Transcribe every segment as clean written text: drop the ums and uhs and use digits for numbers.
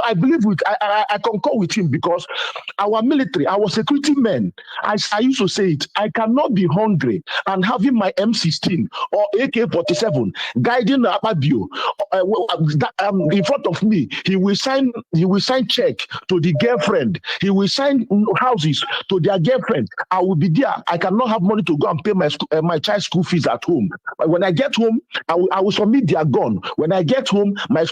I believe I concur with him because our military, our security men, I used to say it, I cannot be hungry and having my M16 or AK-47 guiding Ababio in front of me. He will sign check to the girlfriend. He will sign houses to their girlfriend. I will be there. I cannot have money to go and pay my child's school fees at home. When I get home, I will submit their gun. When I get home, my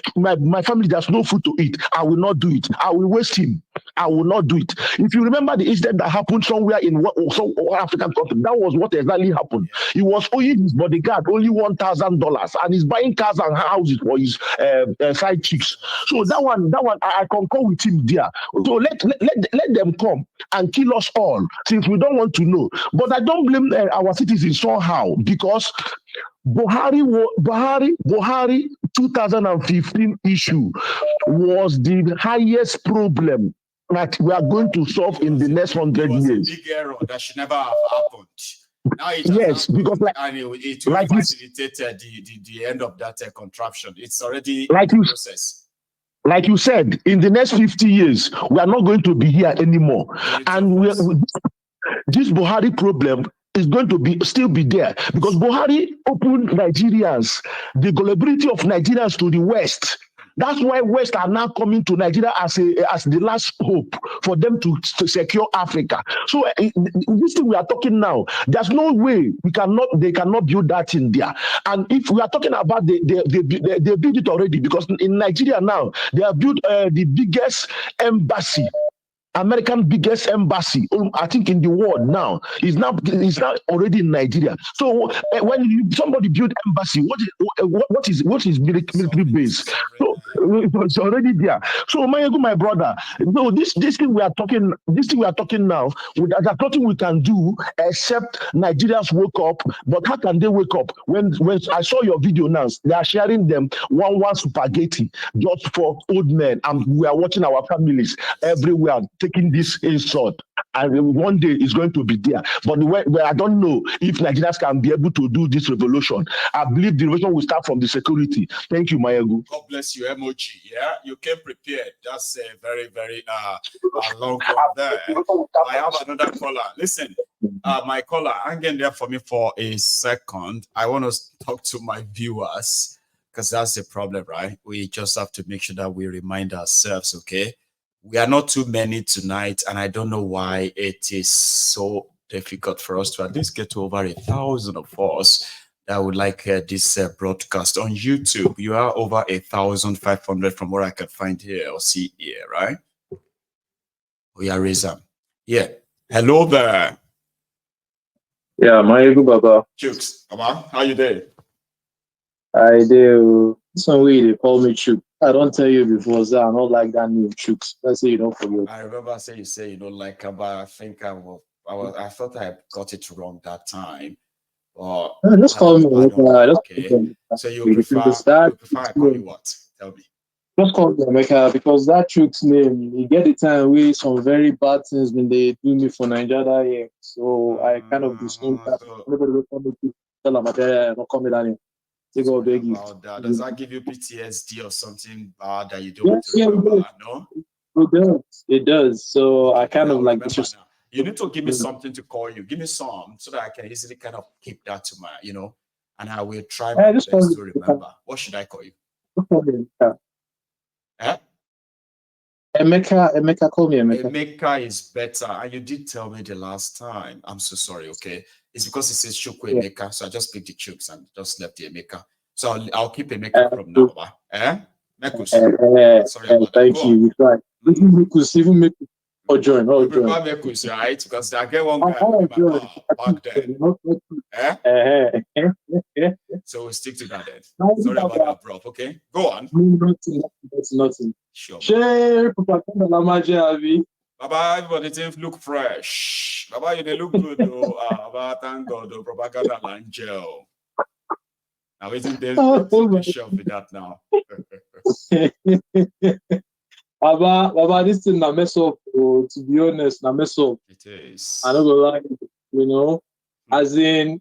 family, there's no food to eat. I will not do it. I will waste him. I will not do it. If you remember the incident that happened somewhere in some African country, that was what exactly happened. He was owing his bodyguard only $1,000 and he's buying cars and houses for his side chicks. So that one, I concur with him there. So let them come and kill us all since we don't want to know. But I don't blame our citizens somehow because Buhari 2015 issue was the highest problem that we are going to solve in the next 100 years. It was a big error that should never have happened. Now it yes, because it will like facilitate the end of that contraption. It's already in the process. Like you said, in the next 50 years, we are not going to be here anymore. And this Buhari problem is going to still be there because Buhari opened Nigerians, the gullibility of Nigerians to the West. That's why West are now coming to Nigeria as the last hope for them to secure Africa. So this thing we are talking now, there's no way they cannot build that in there. And if we are talking about they built it already because in Nigeria now they have built the biggest embassy. American biggest embassy, I think, in the world now is now already in Nigeria. So when somebody build embassy, what is military base? So it's already there. So my brother, no, this thing we are talking now, there's nothing we can do except Nigerians wake up. But how can they wake up when I saw your video now? They are sharing them one spaghetti just for old men, and we are watching our families everywhere taking this insult, and one day it's going to be there. But where I don't know if Nigerians can be able to do this revolution. I believe the revolution will start from the security. Thank you, Mayegu. God bless you, Emoji. Yeah, you came prepared. That's a very, very long one there. I have another caller. Listen, my caller, hang in there for me for a second. I want to talk to my viewers because that's the problem, right? We just have to make sure that we remind ourselves, okay? We are not too many tonight, and I don't know why it is so difficult for us to at least get to over 1,000 of us that would like this broadcast on YouTube. You are over 1,500 from what I can find here or see here, right? We are raising. Yeah. Hello there. Yeah, my good Baba. Chooks, Baba, how you doing? I do. Some way they call me Chook. I don't tell you before, so I don't like that name, Chooks. Let's say you don't forget. I remember you say you don't like her, but I think I thought I got it wrong that time. Or just call me. Okay. So you prefer I call you what? Tell me. Just call me Emeka because that Chook's name, you get the time with some very bad things when they do me for Nigeria here. So I kind of discount that. Nobody will come to tell them not call me that name. Does that give you PTSD or something bad that you don't want to remember? No? It does. So I kind of like just. You need to give me something to call you. Give me some so that I can easily kind of keep that to my, and I will try my best to remember. What should I call you? Emeka, call me Emeka. Emeka is better. And you did tell me the last time. I'm so sorry, okay? It's because it says Chukwu Emeka, so I just picked the Chuks and just left the Emeka. So I'll keep Emeka from now on. Mekus. Sorry about thank you. You try. Even Mekus. Join. Mekus, right? Because I get one guy back then. So we'll stick to that then. Sorry about that, bro. Okay, go on. Nothing. Sure. Baba, everybody think look fresh. Baba, you they look good though. Baba, thank God, the propaganda angel. Now isn't there shelf with that now? Baba, this thing na mess up. To be honest, na mess up. It is. I don't go like, as in,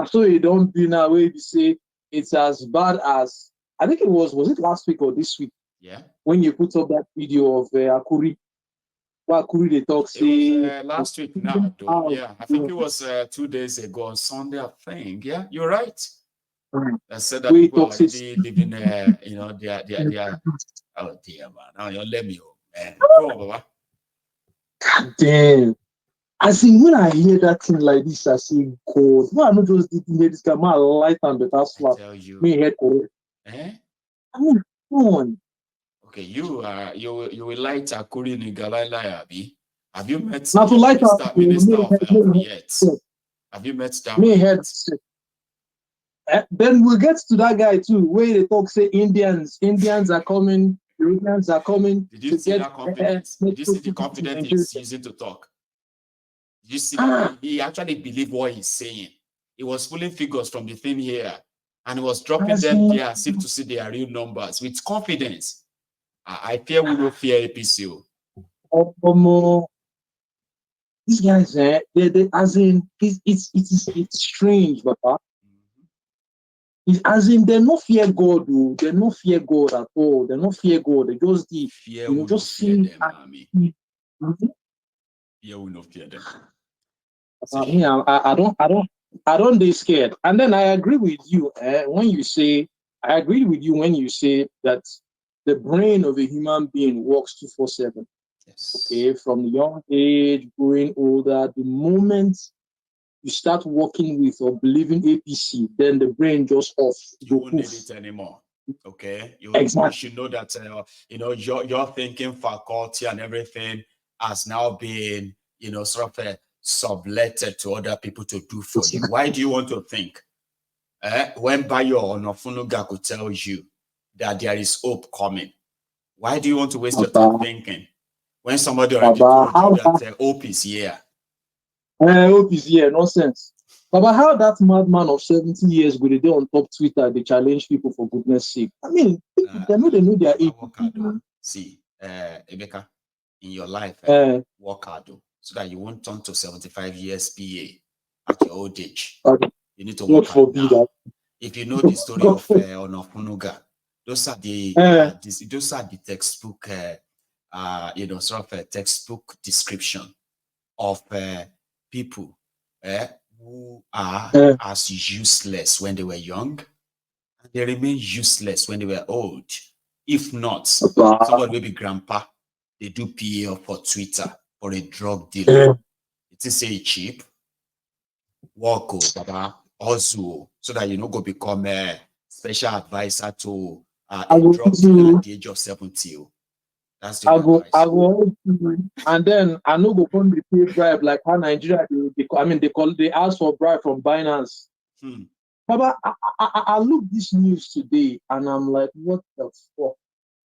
so you don't be now where you say it's as bad as I think it was it last week or this week Yeah. When you put up that video of Akuri, what Akuri they talk It was say last week now, though. Yeah, I think it was 2 days ago on Sunday, I think. Yeah, you're right. I said that we people are talk already living, you know, their oh dear, man. Now you let me, man. Go on, Baba. damn. As in, when I hear that thing like this, I say, God, why I not just did hear this guy, my light and better I slap. tell you. Me head correct. Eh? I mean, come on. Okay, you will like Akuri Nigalai Abi. Have you met Now to the light up, minister of health yet? Have you met that me one head. yet? Then we'll get to that guy too, where they talk say Indians are coming, Europeans are coming Did you to see get that confidence? Did you see the confidence he's using to talk? Did you see that? He actually believed what he's saying. He was pulling figures from the thing here and he was dropping them there as if to see their real numbers with confidence. I fear we will fear APCO. These guys, they as in it's strange, Papa. It's as in they not fear God, though. They not fear God at all. They not fear God. They just Fear will not fear them, Mommy. Fear will not fear them. Me, I don't be scared. And then I agree with you when you say that the brain of a human being works 24/7. Yes. Okay, from young age, growing older, the moment you start working with or believing APC, then the brain just off. You won't need it anymore. Okay, Exactly. You should know that you know your thinking faculty and everything has now been sort of subletted to other people to do for you. Why do you want to think? When Bayo or Nofunuga could tell you that there is hope coming, why do you want to waste your time thinking when somebody already told you that hope is here? Hope is here, nonsense. But how that madman of 70 years go they on top Twitter, they challenge people for goodness sake. I mean, they know their age. See, Emeka, in your life, work hard so that you won't turn to 75 years PA at your old age. You need to work hard now. If you know the story of Onofunuga, those are the textbook, sort of a textbook description of people who are as useless when they were young, and they remain useless when they were old. If not, somebody will be grandpa. They do PA for Twitter for a drug dealer. It is a cheap work, Baba, also, so that you know go become a special advisor to a drug dealer at the age of 70. That's the advice. And then I know go come the pay bribe like how Nigeria they ask for bribe from Binance. Baba, I look this news today and I'm like, what the fuck?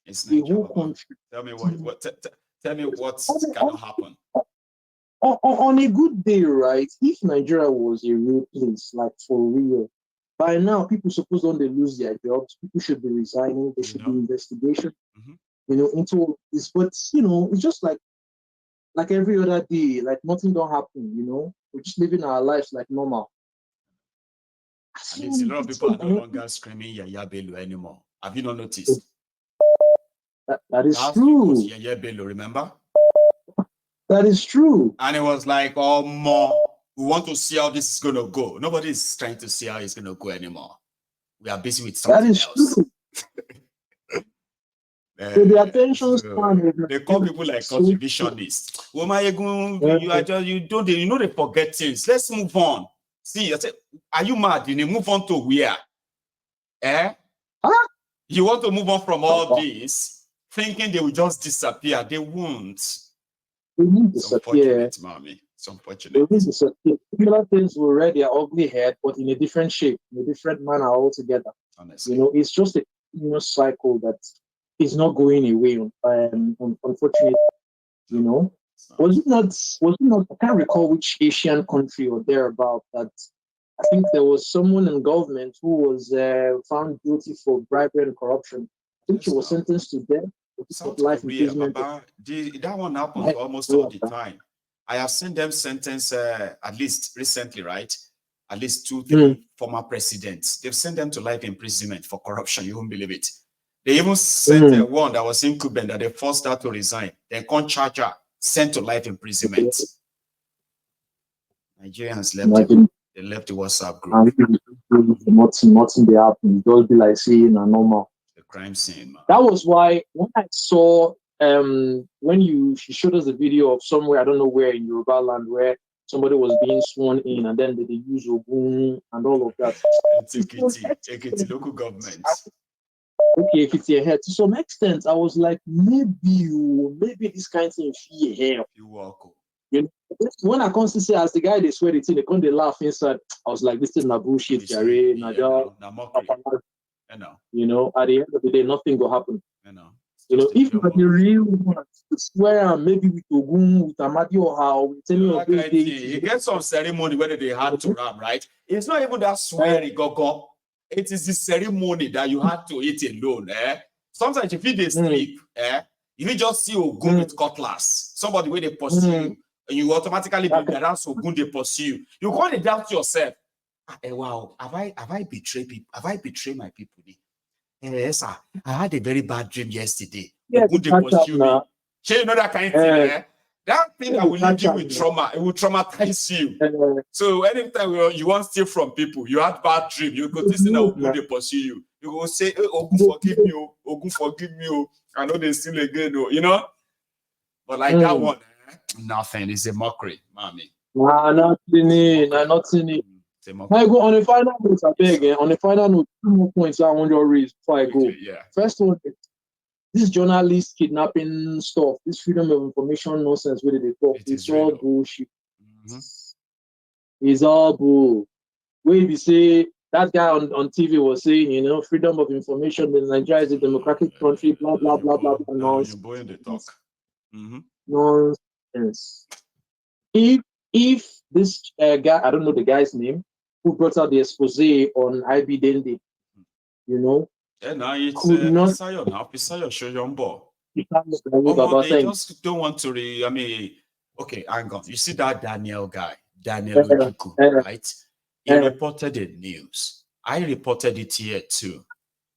It's Nigeria, the whole country. Tell me tell me what's gonna happen. On a good day, right? If Nigeria was a real place, like for real, by now people suppose don't they lose their jobs. People should be resigning. There should be investigation. Into all this. But it's just like every other day, like nothing don't happen. We're just living our lives like normal. A lot of people are no longer screaming Yaya Bello anymore. Have you not noticed? That is true. Yaya Bello, remember? That is true. And it was like, oh, more. We want to see how this is going to go. Nobody is trying to see how it's going to go anymore. We are busy with something else. True. So the attention span. They call people like contributionists. They forget things. Let's move on. See, I said, are you mad? You move on to where? You want to move on from all this, thinking they will just disappear. They won't. They need to disappear. It's unfortunate, Mommy. It's unfortunate. They need to disappear. Similar things will rear their ugly head, but in a different shape, in a different manner altogether. Honestly. It's just a cycle that is not going away. Unfortunately, was it not? I can't recall which Asian country or thereabout that. I think there was someone in government who was found guilty for bribery and corruption. I think she was sentenced to death. South Korea, Baba, that one happens almost all the time. I have seen them sentenced at least recently, right? At least 2-3 former presidents. They've sent them to life imprisonment for corruption. You won't believe it. They even sent one that was incumbent that they forced her to resign. Then con charge her, sent to life imprisonment. Nigerians left it. They left the WhatsApp group. Nothing they happen. Just be like seeing a normal. The crime scene, man. That was why when I saw when she showed us a video of somewhere, I don't know where in Yoruba land, where somebody was being sworn in and then they use Ogun and all of that. It's Ekiti local government. Okay, to some extent, I was like, maybe this kind of thing here. You walk. You know, when I constantly say as the guy they swear it in, they laugh inside. I was like, this is not bullshit, Jerry. You know, at the end of the day, nothing will happen. You know, if not the real one to swear, maybe with Ogun, with Amadi or how, with any of those days. You get some ceremony whether they had to ram, right? It's not even that swearing, go. It is the ceremony that you had to eat alone. Sometimes if you sleep, if you just see Ogun with cutlass, somebody where they pursue you, and you automatically believe that that's Ogun they pursue you. You can't doubt yourself. Wow, have I betrayed people? Have I betrayed my people? Yes, sir. I had a very bad dream yesterday. Yeah, Ogun they pursue me. You know that kind of thing, That thing that will leave you with trauma, it will traumatize you. So anytime you want to steal from people, you had bad dream, you go this thing that Ogun they pursue you. You go say, hey, Ogun forgive me, Ogun forgive me, I know they steal again, you know. But like that one, nothing. It's a mockery, mommy. Nothing. I go on a final note, I beg. On a final note, 2 more points I want to raise before I go. First one, this journalist kidnapping stuff, this freedom of information nonsense, where they talk, it's all bullshit. It's all bull. Where you say that guy on TV was saying, you know, freedom of information in Nigeria is a democratic country, blah blah blah blah blah. Nonsense. Nonsense. If this guy, I don't know the guy's name, who brought out the expose on IB Dende, you know, it's Pisayo Shoyombo. They just don't want to okay, hang on. You see that Daniel guy, Daniel Ojuku, right? He reported the news. I reported it here too.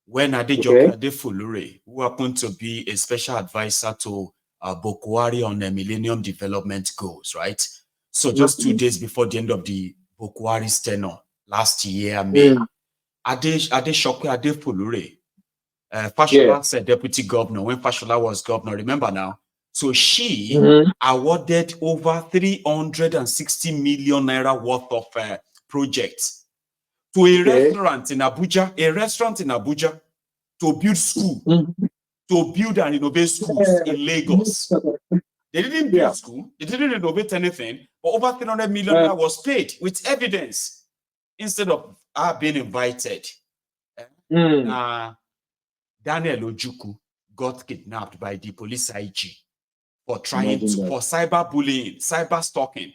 When Adejoke Adefulure, who happened to be a special advisor to Bokwari on the Millennium Development Goals, right? So just 2 days before the end of the Bokwari's tenure last year, May, Adejoke Adefulure, Fashola's deputy governor, when Fashola was governor, remember now? So she awarded over 360 million naira worth of projects to a restaurant in Abuja, to build school, to build and innovate schools in Lagos. They didn't build school, they didn't innovate anything, but over 300 million naira was paid with evidence instead of her being invited. Daniel Ojuku got kidnapped by the police IG for trying for cyberbullying, cyber stalking,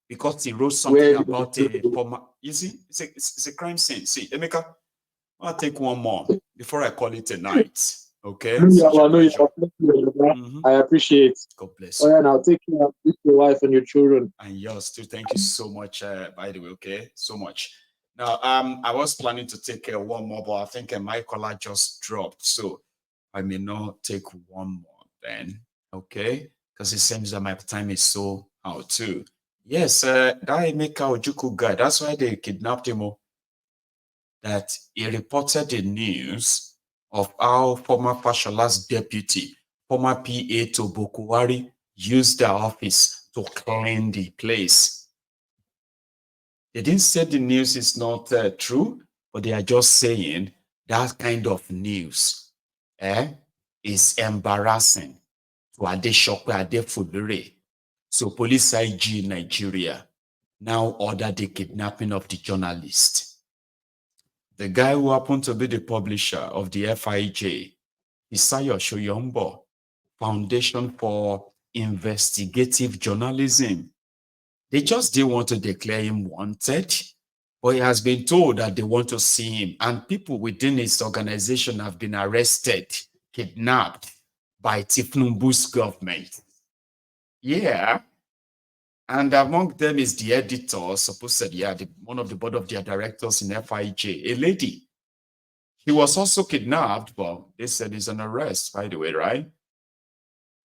because he wrote something about a former. You see, it's a crime scene. See, Emeka, I'll take one more before I call it a night. Okay. I appreciate. God bless you. And I'll take care of your wife and your children. And yours too. Thank you so much. By the way, okay, so much. Now, I was planning to take one more, but I think my caller just dropped, so I may not take one more then. Okay, because it seems that my time is so out too. Yes, that Emeka Ojuku guy. That's why they kidnapped him. That he reported the news of how former Fashola's deputy, former PA to Bokwari, used their office to clean the place. They didn't say the news is not true, but they are just saying that kind of news is embarrassing to Adejoke Adefulure. So police IG in Nigeria now ordered the kidnapping of the journalist. The guy who happened to be the publisher of the FIJ, Pisayo Shoyombo, Foundation for Investigative Journalism. They just didn't want to declare him wanted, but he has been told that they want to see him. And people within his organization have been arrested, kidnapped by Tinubu's government. Yeah. And among them is the editor, supposedly, one of the board of their directors in FIJ, a lady. He was also kidnapped, but they said he's an arrest, by the way, right?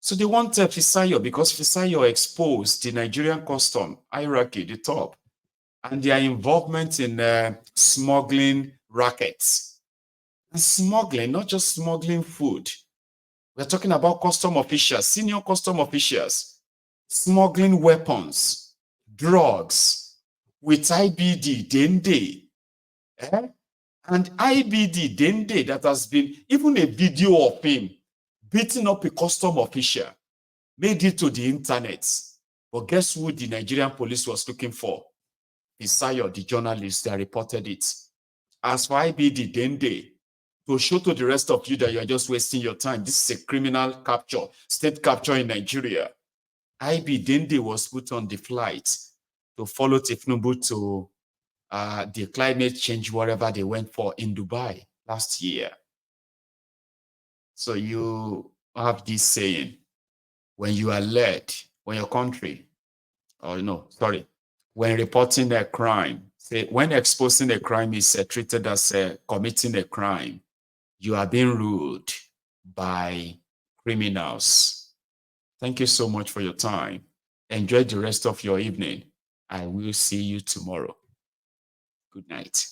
So they want Fisayo because Fisayo exposed the Nigerian custom hierarchy, the top, and their involvement in smuggling rackets. And smuggling, not just smuggling food. We're talking about custom officials, senior custom officials, smuggling weapons, drugs, with IBD, Dende. And IBD, Dende, that has been, even a video of him beating up a custom official, made it to the internet. But guess who the Nigerian police was looking for? Fisayo, the journalist that reported it. As for IBD, Dende, to show to the rest of you that you are just wasting your time, this is a criminal capture, state capture in Nigeria. IB Dende was put on the flight to follow Tinubu to the climate change, wherever they went for in Dubai last year. So you have this saying, when you are led, when your country, when reporting a crime, say when exposing a crime is treated as committing a crime, you are being ruled by criminals. Thank you so much for your time. Enjoy the rest of your evening. I will see you tomorrow. Good night.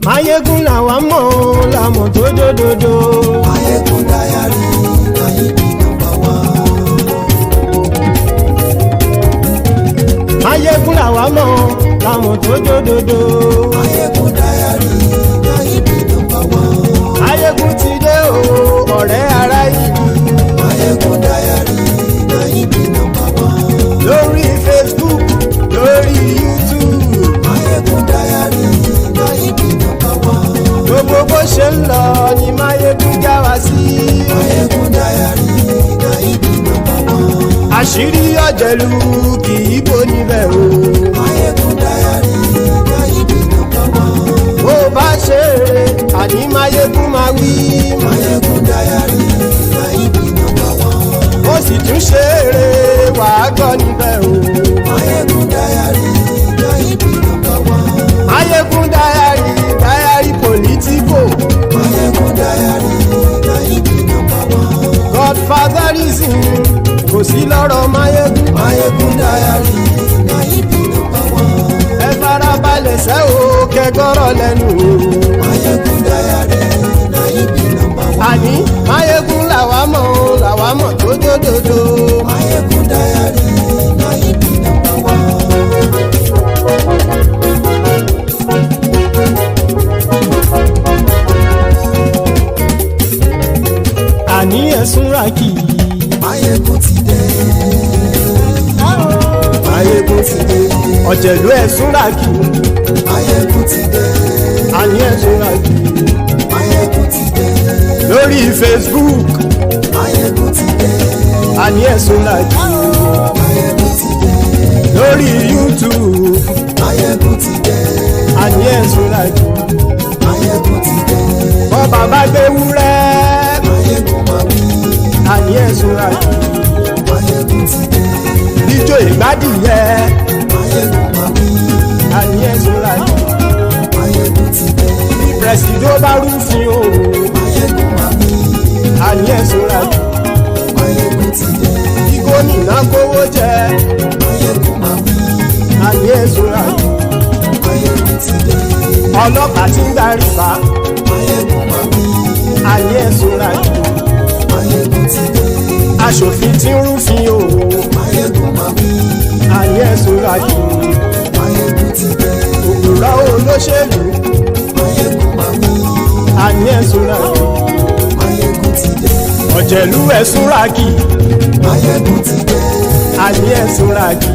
Mayegun làwa mọ̀ làmọ̀ tó dòdòdò. Mayegun Diary, Nayibi #1. Mayegun làwa mọ̀ làmọ̀ tó dòdòdò. Mayegun Diary, Nayibi #1. Mayegun ti dé o, ọ̀rẹ́ ará ìlú. Mayegun Diary, Nayibi #1. Lórí Facebook, lórí YouTube. Mayegun Diary, Nayibi #1. Gbogbo bó ṣe ń lọ ni Mayegun já wa sí. Mayegun Diary, Nayibi #1. Àṣírí ọ̀jẹ̀lú kì í bò níbẹ̀ o. Mayegun Diary, Nayibi #1. Bó bá ṣe eré, àní Mayegun máa wí. Mayegun Diary, Nayibi #1. Ó sì tún ṣe eré, wàá gbọ́ níbẹ̀ o. Mayegun Diary, Nayibi #1. Mayegun Diary, Diary Politico. Mayegun Diary, Nayibi #1. Godfatherism kò sí lọ́rọ̀ Mayegun. Mayegun Diary, Nayibi #1. Ẹ farabalẹ̀ ṣẹ́ o, kẹgọ́rọ̀ lẹ́nu o. Mayegun Diary, Nayibi #1. Àní Mayegun làwa mọ̀ tó dòdòdò. Mayegun Diary, Nayibi #1. Àní ẹ̀sùn ràkì. Mayegun ti dé. Mayegun ti dé. Ọ̀jẹ̀lú ẹ̀sùn ràkì. Mayegun ti dé. Àní ẹ̀sùn ràkì. Mayegun ti dé. Lórí Facebook. Mayegun ti dé. Àní ẹ̀sùn ràkì. Mayegun ti dé. Lórí YouTube. Mayegun ti dé. Àní ẹ̀sùn ràkì. Mayegun ti dé. Bọ́ba bá gbé wúrẹ́. Mayegun máa wí. Àní ẹ̀sùn ràkì. Mayegun ti dé. Ijó ìgbádìyẹ. Mayegun máa wí. Àní ẹ̀sùn ràkì. Mayegun ti dé. Bí pẹ̀sìdó bá rúfin o. Mayegun máa wí. Àní ẹ̀sùn ràkì. Mayegun ti dé. Bí gómìnà kówó jẹ. Mayegun máa wí. Àní ẹ̀sùn ràkì. Mayegun ti dé. Ọlọ́pàá tí ń gba rìbá. Mayegun máa wí. Àní ẹ̀sùn ràkì. Mayegun ti dé. Aṣòfin tí ń rúfin o. Mayegun máa wí. Àní ẹ̀sùn ràkì. Mayegun ti dé. Òpùrọ́ olóṣèlú. Mayegun máa wí. Àní ẹ̀sùn ràkì. Mayegun ti dé. Ọ̀jẹ̀lú ẹ̀sùn ràkì. Mayegun ti dé. Àní ẹ̀sùn ràkì.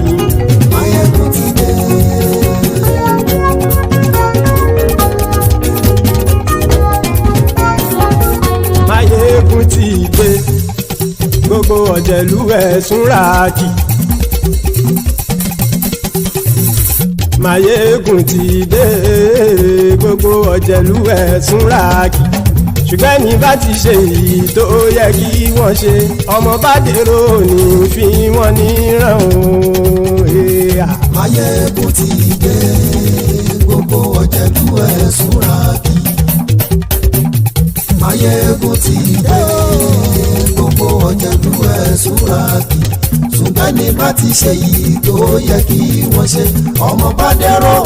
Mayegun ti dé. Mayegun ti dé. Gbogbo ọ̀jẹ̀lú ẹ̀sùn ràkì. Máyégún ti dé gbogbo ọ̀jẹ̀lú ẹ̀ súnra kì ṣùgbọ́n ní bá ti ṣe èyí tó yẹ kí wọ́n ṣe ọmọ bá dèrò ní fi wọ́n níran o. Máyégún ti dé gbogbo ọ̀jẹ̀lú ẹ̀ súnra kì. Máyégún ti dé gbogbo ọ̀jẹ̀lú ẹ̀ súnra kì. Ṣùgbọ́n ní bá ti ṣe èyí tó yẹ kí wọ́n ṣe ọmọ bá dèrò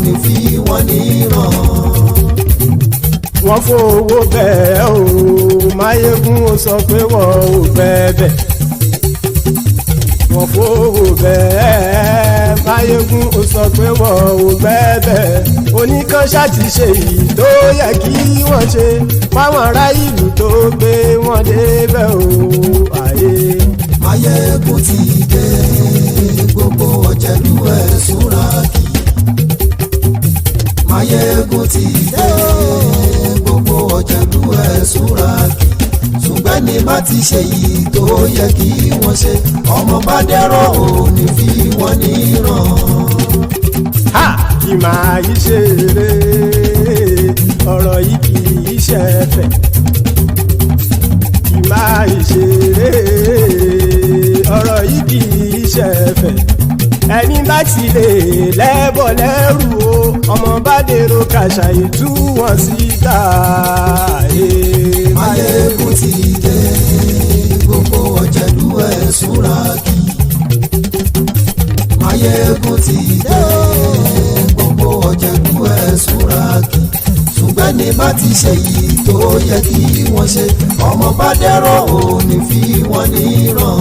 ní fi wọ́n níran. Wọ́n fowó bẹ́ẹ̀ o Máyégún ó sọ pé wọ́n ò bẹ́ẹ̀ wọ́n fowó bẹ́ẹ̀ Máyégún ó sọ pé wọ́n ò bẹ́ẹ̀ oníkanṣá ti ṣe èyí tó yẹ kí wọ́n ṣe fáwọn ará ìlú tó gbé wọn débẹ̀ o àyè. Máyégún ti dé gbogbo ọ̀jẹ̀lú ẹ̀ súnra kì. Máyégún ti dé gbogbo ọ̀jẹ̀lú ẹ̀ súnra kì. Ṣùgbọ́n ní bá ti ṣe yìí tó yẹ kí wọ́n ṣe ọmọ bá dẹ́rọ̀ ò ní fi wọ́n níran. Ha! Kì máa yí ṣeré ọ̀rọ̀ yìí kì í ṣe ẹ̀fẹ̀. Kì máa yí ṣeré ọ̀rọ̀ yìí kì í ṣe ẹ̀fẹ̀. Ẹni bá ti lè lẹ́bọ̀ lẹ́rù o ọmọ bá dèrò kàṣàyè tú wọn síta. Máyégún ti dé gbogbo ọ̀jẹ̀lú ẹ̀ súnra kì. Máyégún ti dé gbogbo ọ̀jẹ̀lú ẹ̀ súnra kì. Ṣùgbọ́n ní bá ti ṣe yìí tó yẹ kí wọ́n ṣe ọmọ bá dẹ́rọ̀ ò ní fi wọ́n níran.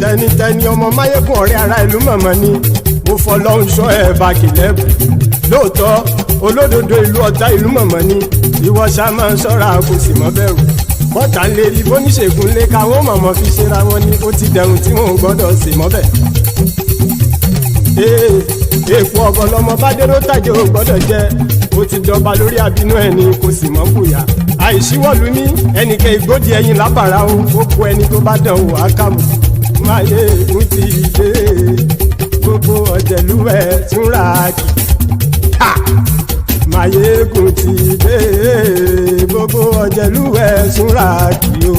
Tẹnitẹni ọmọ Máyégún ọ̀rẹ́ ara ìlú mọ̀mọ́ ni mo fọlọ́hún ṣọ́ ẹ̀ bá kìlẹ́bù lóòótọ́ olódodo ìlú ọ̀tá ìlú mọ̀mọ́ ni ìwọ ṣá máa ń ṣọ́ra kò sì mọ́ bẹ̀rù bọ́tà ń lè rí bóníṣègùn lé káwọn mọ̀mọ́ fi ṣera wọn ni ó ti dẹrùn tí wọn ò gbọ́dọ̀ sì mọ́ bẹ̀. Èèpo ọ̀bọ̀lọmọ bá dérò tàjẹ́ ò gbọ́dọ̀ jẹ́ ó ti dọba lórí àbínú ẹni kò sì mọ́ bùyà àìsíwọ́lu ní ẹnìkẹ́ ìgbódì ẹyin lábàrá o ó kó ẹni tó bá dán o àkàmù. Máyégún ti dé gbogbo ọ̀jẹ̀lú ẹ̀ túnra kì. Máyégún ti dé gbogbo ọ̀jẹ̀lú ẹ̀ túnra kì o.